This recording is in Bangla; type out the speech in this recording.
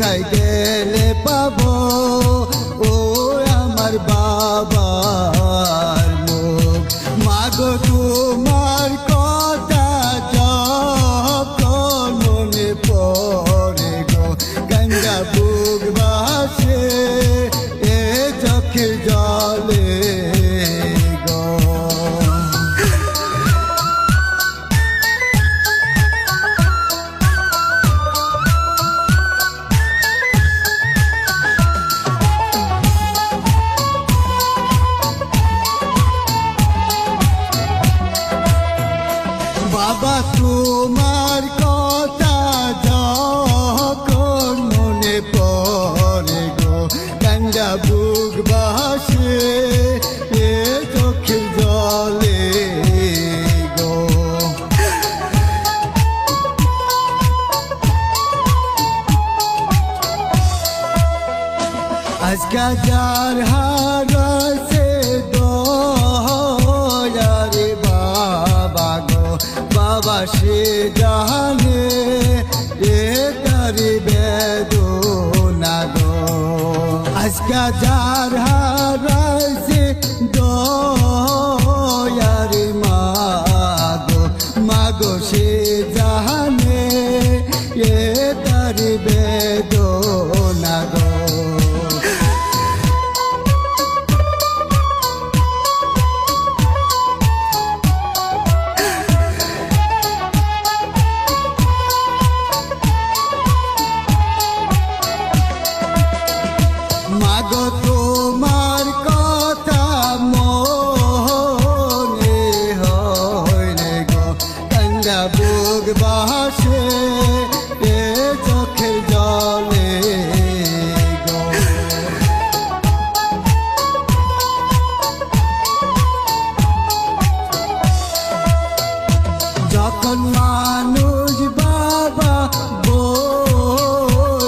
কোথায় গেলে পাবো ও আমার বাবার মুখ। মাগো তোমার কথা যখন মনে পড়ে গো, গঙ্গা বুক ভাসে এ চোখের জলে গো। বাবা তোমার কথা যখন মনে পড়ে গো, গঙ্গা বুক ভাসে এ চোখের জলে গো। আজকা যার হারাছে দয়ারে বাবা গো, বাবা সে জানে এ তারি বেদনা গো। আজকা যার হারাছে দয়ারে মাগো, মাগো সে জানে এ তারি বেদনা